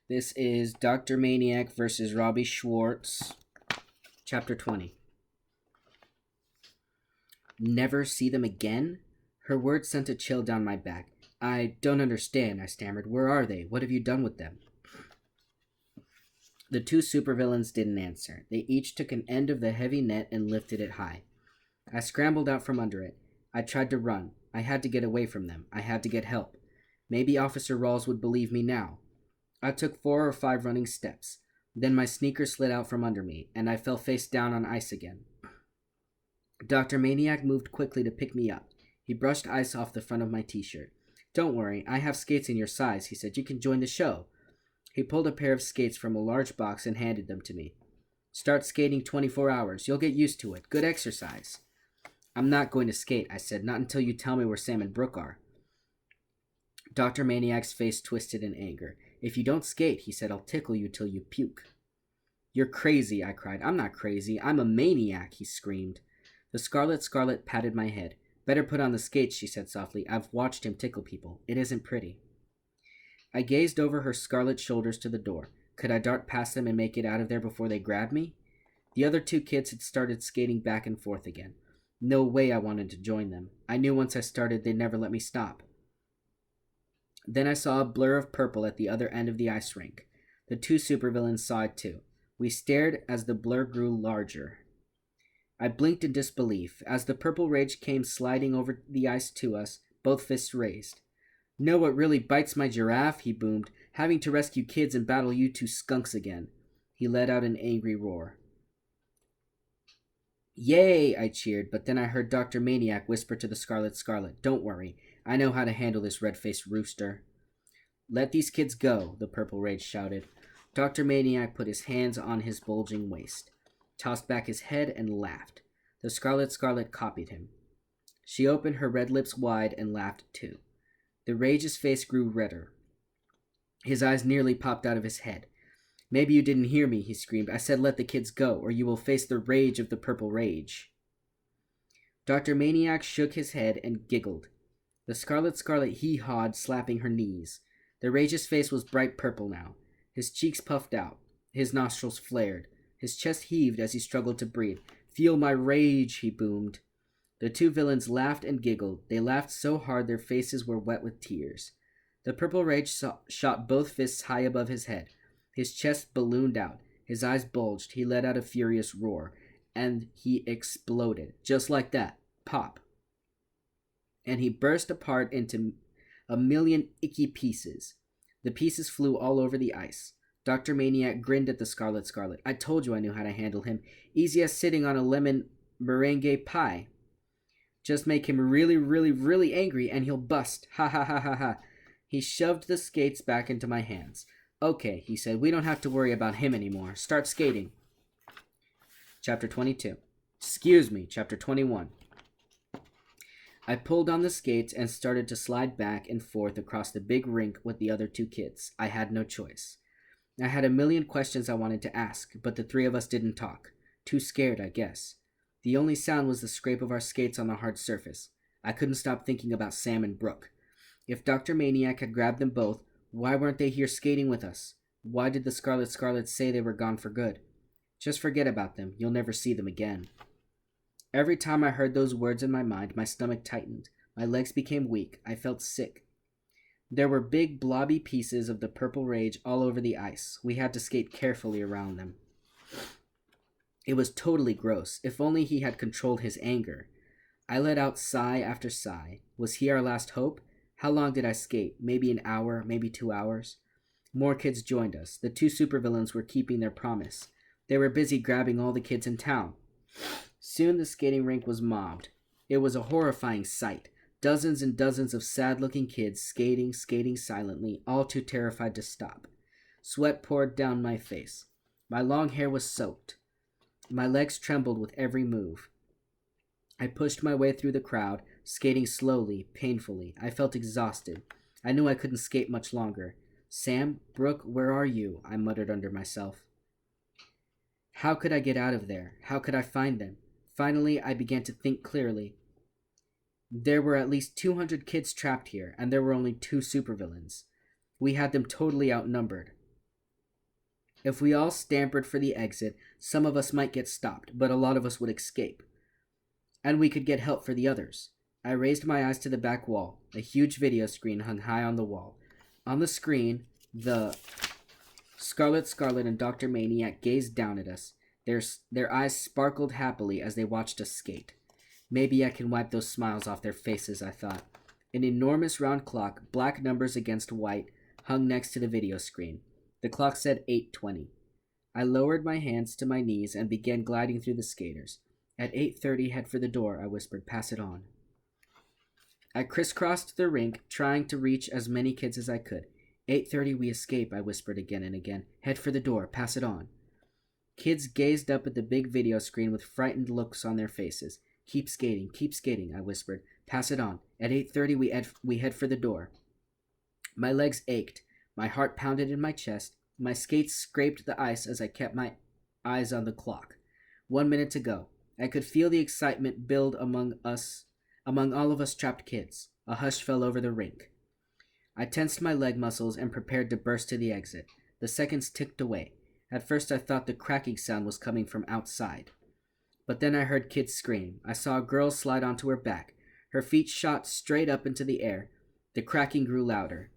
This is Dr. Maniac versus Robby Schwartz, Chapter 20. Never see them again? Her words sent a chill down my back. I don't understand, I stammered. Where are they? What have you done with them? The two supervillains didn't answer. They each took an end of the heavy net and lifted it high. I scrambled out from under it. I tried to run. I had to get away from them. I had to get help. Maybe Officer Rawls would believe me now. I took 4 or 5 running steps. Then my sneakers slid out from under me, and I fell face down on ice again. Dr. Maniac moved quickly to pick me up. He brushed ice off the front of my t-shirt. Don't worry, I have skates in your size, he said. You can join the show. He pulled a pair of skates from a large box and handed them to me. Start skating 24 hours. You'll get used to it. Good exercise. I'm not going to skate, I said. Not until you tell me where Sam and Brooke are. Dr. Maniac's face twisted in anger. If you don't skate, he said, I'll tickle you till you puke. You're crazy, I cried. I'm not crazy. I'm a maniac, he screamed. The Scarlet patted my head. Better put on the skates, she said softly. I've watched him tickle people. It isn't pretty. I gazed over her scarlet shoulders to the door. Could I dart past them and make it out of there before they grabbed me? The other 2 kids had started skating back and forth again. No way I wanted to join them. I knew once I started, they'd never let me stop. Then I saw a blur of purple at the other end of the ice rink. The 2 supervillains saw it too. We stared as the blur grew larger. I blinked in disbelief. As the purple rage came sliding over the ice to us, both fists raised. Know what really bites my giraffe? He boomed. Having to rescue kids and battle you 2 skunks again. He let out an angry roar. Yay, I cheered, but then I heard Dr. Maniac whisper to the Scarlet, don't worry. I know how to handle this red-faced rooster. Let these kids go, the purple rage shouted. Dr. Maniac put his hands on his bulging waist, tossed back his head, and laughed. The Scarlet copied him. She opened her red lips wide and laughed too. The rage's face grew redder. His eyes nearly popped out of his head. Maybe you didn't hear me, he screamed. I said let the kids go, or you will face the rage of the purple rage. Dr. Maniac shook his head and giggled. The Scarlet hee-hawed, slapping her knees. The rage's face was bright purple now. His cheeks puffed out. His nostrils flared. His chest heaved as he struggled to breathe. Feel my rage, he boomed. The 2 villains laughed and giggled. They laughed so hard their faces were wet with tears. The purple rage shot both fists high above his head. His chest ballooned out. His eyes bulged. He let out a furious roar. And he exploded. Just like that. Pop. And he burst apart into a million icky pieces. The pieces flew all over the ice. Dr. Maniac grinned at the Scarlet. I told you I knew how to handle him. Easy as sitting on a lemon meringue pie. Just make him really, really, really angry and he'll bust. Ha ha ha ha ha. He shoved the skates back into my hands. Okay, he said, we don't have to worry about him anymore. Start skating. Chapter 22. Excuse me, Chapter 21. I pulled on the skates and started to slide back and forth across the big rink with the other 2 kids. I had no choice. I had a million questions I wanted to ask, but the 3 of us didn't talk. Too scared, I guess. The only sound was the scrape of our skates on the hard surface. I couldn't stop thinking about Sam and Brooke. If Dr. Maniac had grabbed them both, why weren't they here skating with us? Why did the Scarlet say they were gone for good? Just forget about them. You'll never see them again. Every time I heard those words in my mind, my stomach tightened. My legs became weak. I felt sick. There were big, blobby pieces of the purple rage all over the ice. We had to skate carefully around them. It was totally gross. If only he had controlled his anger. I let out sigh after sigh. Was he our last hope? How long did I skate? Maybe an hour, maybe 2 hours. More kids joined us. The 2 supervillains were keeping their promise. They were busy grabbing all the kids in town. Soon the skating rink was mobbed. It was a horrifying sight. Dozens and dozens of sad-looking kids skating silently, all too terrified to stop. Sweat poured down my face. My long hair was soaked. My legs trembled with every move. I pushed my way through the crowd, skating slowly, painfully. I felt exhausted. I knew I couldn't skate much longer. Sam, Brooke, where are you? I muttered under myself. How could I get out of there? How could I find them? Finally, I began to think clearly. There were at least 200 kids trapped here, and there were only 2 supervillains. We had them totally outnumbered. If we all scampered for the exit, some of us might get stopped, but a lot of us would escape. And we could get help for the others. I raised my eyes to the back wall. A huge video screen hung high on the wall. On the screen, the Scarlet and Dr. Maniac gazed down at us. Their eyes sparkled happily as they watched us skate. Maybe I can wipe those smiles off their faces, I thought. An enormous round clock, black numbers against white, hung next to the video screen. The clock said 8:20. I lowered my hands to my knees and began gliding through the skaters. At 8:30, head for the door, I whispered. Pass it on. I crisscrossed the rink, trying to reach as many kids as I could. 8:30, we escape, I whispered again and again. Head for the door. Pass it on. Kids gazed up at the big video screen with frightened looks on their faces. Keep skating, I whispered. Pass it on. At 8:30, we head for the door. My legs ached. My heart pounded in my chest. My skates scraped the ice as I kept my eyes on the clock. 1 minute to go. I could feel the excitement build among all of us trapped kids. A hush fell over the rink. I tensed my leg muscles and prepared to burst to the exit. The seconds ticked away. At first I thought the cracking sound was coming from outside. But then I heard kids scream. I saw a girl slide onto her back. Her feet shot straight up into the air. The cracking grew louder.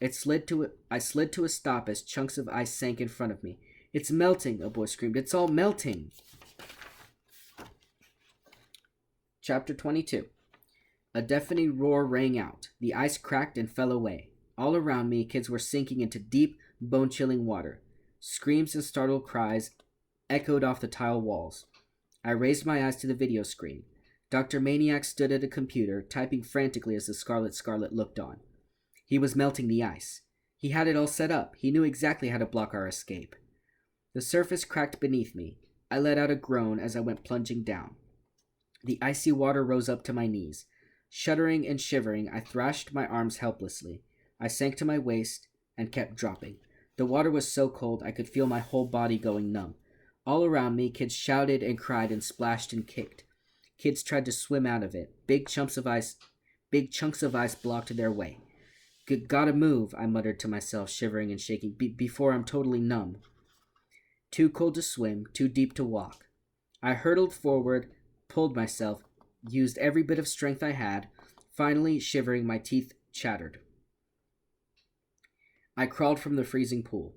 I slid to a stop as chunks of ice sank in front of me. It's melting, a boy screamed. It's all melting. Chapter 22. A deafening roar rang out. The ice cracked and fell away. All around me, kids were sinking into deep, bone-chilling water. Screams and startled cries echoed off the tile walls. I raised my eyes to the video screen. Dr. Maniac stood at a computer, typing frantically as the Scarlet looked on. He was melting the ice. He had it all set up. He knew exactly how to block our escape. The surface cracked beneath me. I let out a groan as I went plunging down. The icy water rose up to my knees. Shuddering and shivering, I thrashed my arms helplessly. I sank to my waist and kept dropping. The water was so cold I could feel my whole body going numb. All around me, kids shouted and cried and splashed and kicked. Kids tried to swim out of it. Big chunks of ice blocked their way. Gotta move, I muttered to myself, shivering and shaking, before I'm totally numb. Too cold to swim, too deep to walk. I hurtled forward, pulled myself, used every bit of strength I had. Finally, shivering, my teeth chattered. I crawled from the freezing pool.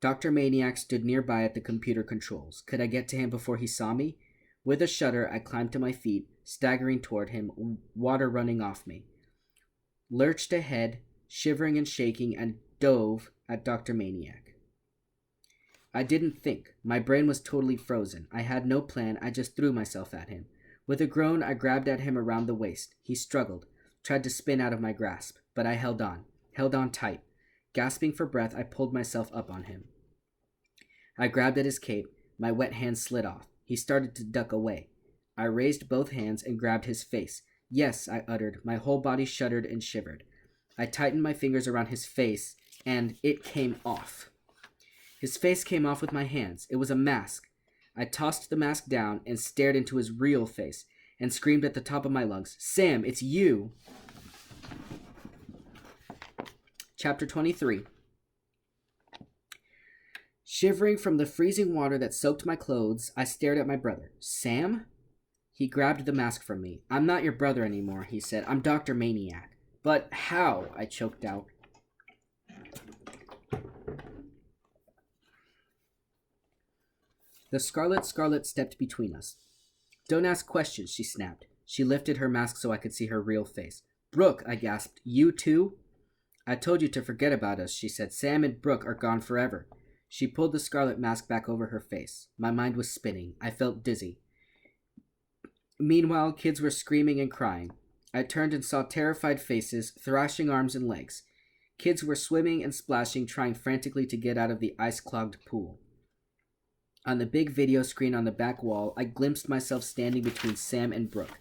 Dr. Maniac stood nearby at the computer controls. Could I get to him before he saw me? With a shudder, I climbed to my feet, staggering toward him, water running off me. Lurched ahead, shivering and shaking, and dove at Dr. Maniac. I didn't think. My brain was totally frozen. I had no plan. I just threw myself at him. With a groan, I grabbed at him around the waist. He struggled, tried to spin out of my grasp, but I held on tight. Gasping for breath, I pulled myself up on him. I grabbed at his cape. My wet hand slid off. He started to duck away. I raised both hands and grabbed his face. Yes, I uttered. My whole body shuddered and shivered. I tightened my fingers around his face, and it came off. His face came off with my hands. It was a mask. I tossed the mask down and stared into his real face and screamed at the top of my lungs, Sam, it's you! Chapter 23. Shivering from the freezing water that soaked my clothes, I stared at my brother. Sam? He grabbed the mask from me. I'm not your brother anymore, he said. I'm Dr. Maniac. But how? I choked out. The Scarlet stepped between us. Don't ask questions, she snapped. She lifted her mask so I could see her real face. Brooke, I gasped. You too? I told you to forget about us, she said. Sam and Brooke are gone forever. She pulled the Scarlet mask back over her face. My mind was spinning. I felt dizzy. Meanwhile, kids were screaming and crying. I turned and saw terrified faces, thrashing arms and legs. Kids were swimming and splashing, trying frantically to get out of the ice-clogged pool. On the big video screen on the back wall, I glimpsed myself standing between Sam and Brooke.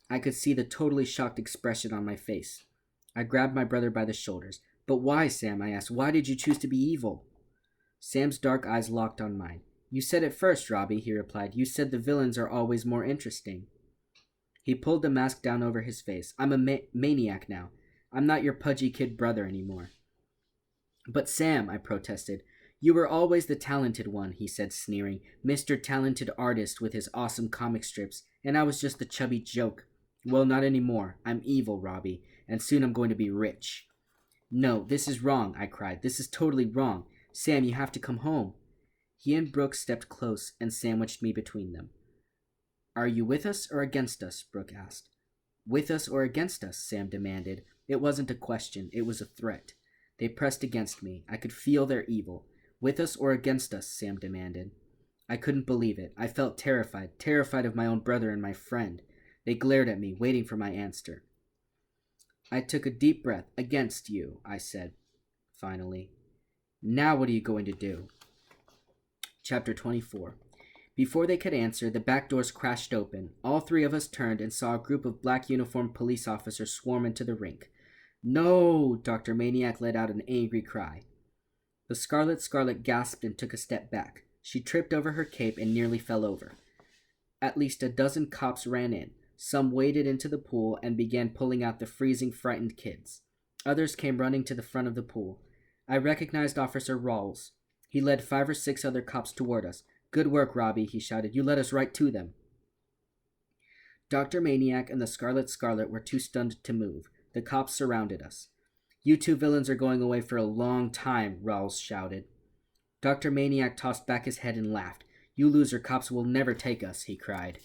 I could see the totally shocked expression on my face. I grabbed my brother by the shoulders. But why, Sam? I asked. Why did you choose to be evil? Sam's dark eyes locked on mine. You said it first, Robby, he replied. You said the villains are always more interesting. He pulled the mask down over his face. I'm a maniac now. I'm not your pudgy kid brother anymore. But Sam, I protested, You were always the talented one, he said, sneering. Mr. Talented Artist with his awesome comic strips, and I was just the chubby joke. Well, not anymore. I'm evil, Robby, and soon I'm going to be rich. No, this is wrong, I cried. This is totally wrong. Sam, you have to come home. He and Brooke stepped close and sandwiched me between them. Are you with us or against us? Brooke asked. With us or against us? Sam demanded. It wasn't a question, it was a threat. They pressed against me. I could feel their evil. With us or against us? Sam demanded. I couldn't believe it. I felt terrified of my own brother and my friend. They glared at me, waiting for my answer. I took a deep breath. Against you, I said, finally. Now what are you going to do? Chapter 24. Before they could answer, the back doors crashed open. All three of us turned and saw a group of black-uniformed police officers swarm into the rink. No! Dr. Maniac let out an angry cry. The Scarlet gasped and took a step back. She tripped over her cape and nearly fell over. At least a dozen cops ran in. Some waded into the pool and began pulling out the freezing, frightened kids. Others came running to the front of the pool. I recognized Officer Rawls. He led 5 or 6 other cops toward us. Good work, Robby, he shouted. You led us right to them. Dr. Maniac and the Scarlet were too stunned to move. The cops surrounded us. You two villains are going away for a long time, Rawls shouted. Dr. Maniac tossed back his head and laughed. You loser cops will never take us, he cried.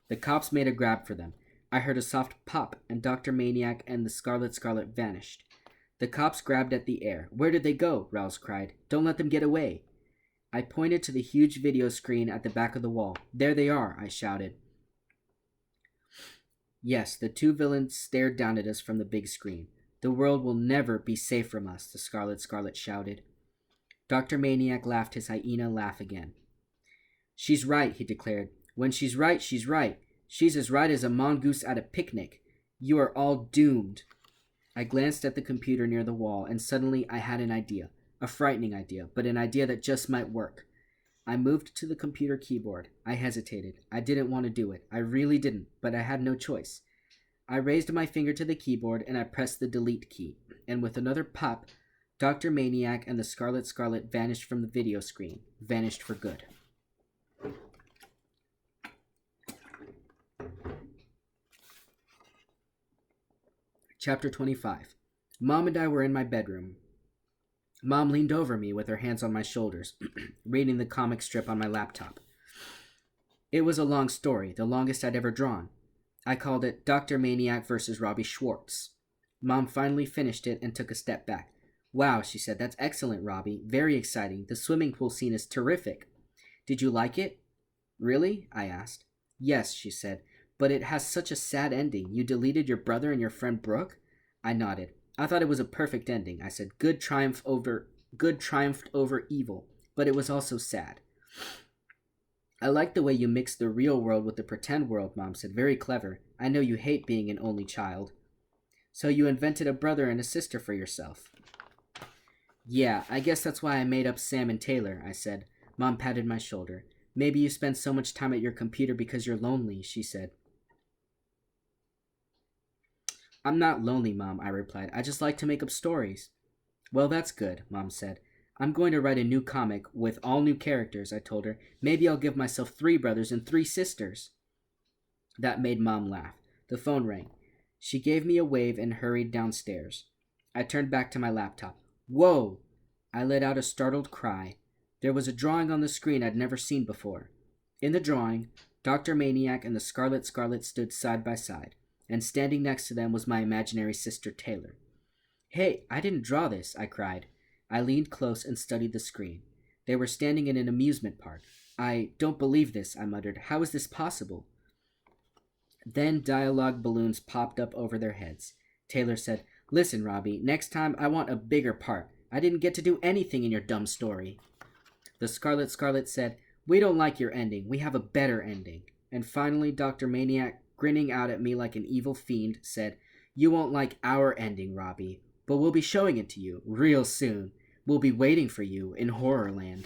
The cops made a grab for them. I heard a soft pop, and Dr. Maniac and the Scarlet vanished. The cops grabbed at the air. Where did they go? Rawls cried. Don't let them get away. I pointed to the huge video screen at the back of the wall. There they are, I shouted. Yes, the two villains stared down at us from the big screen. The world will never be safe from us, the Scarlet shouted. Dr. Maniac laughed his hyena laugh again. She's right, he declared. When she's right, she's right. She's as right as a mongoose at a picnic. You are all doomed. I glanced at the computer near the wall, and suddenly I had an idea. A frightening idea, but an idea that just might work. I moved to the computer keyboard. I hesitated. I didn't want to do it. I really didn't, but I had no choice. I raised my finger to the keyboard, and I pressed the delete key. And with another pop, Dr. Maniac and the Scarlet vanished from the video screen. Vanished for good. Chapter 25. Mom and I were in my bedroom. Mom leaned over me with her hands on my shoulders, reading the comic strip on my laptop. It was a long story, the longest I'd ever drawn. I called it Dr. Maniac vs. Robby Schwartz. Mom finally finished it and took a step back. Wow, she said, that's excellent, Robby. Very exciting. The swimming pool scene is terrific. Did you like it? Really? I asked. Yes, she said, but it has such a sad ending. You deleted your brother and your friend Brooke? I nodded. I thought it was a perfect ending. I said, good triumphed over evil, but it was also sad. I like the way you mixed the real world with the pretend world, Mom said. Very clever. I know you hate being an only child. So you invented a brother and a sister for yourself. Yeah, I guess that's why I made up Sam and Taylor, I said. Mom patted my shoulder. Maybe you spend so much time at your computer because you're lonely, she said. I'm not lonely, Mom, I replied. I just like to make up stories. Well, that's good, Mom said. I'm going to write a new comic with all new characters, I told her. Maybe I'll give myself 3 brothers and 3 sisters. That made Mom laugh. The phone rang. She gave me a wave and hurried downstairs. I turned back to my laptop. Whoa! I let out a startled cry. There was a drawing on the screen I'd never seen before. In the drawing, Dr. Maniac and the Scarlet stood side by side, and standing next to them was my imaginary sister Taylor. Hey, I didn't draw this, I cried. I leaned close and studied the screen. They were standing in an amusement park. I don't believe this, I muttered. How is this possible? Then dialogue balloons popped up over their heads. Taylor said, Listen, Robby, next time I want a bigger part. I didn't get to do anything in your dumb story. The Scarlet said, We don't like your ending. We have a better ending. And finally, Dr. Maniac, grinning out at me like an evil fiend, said, You won't like our ending, Robby, but we'll be showing it to you real soon. We'll be waiting for you in Horrorland.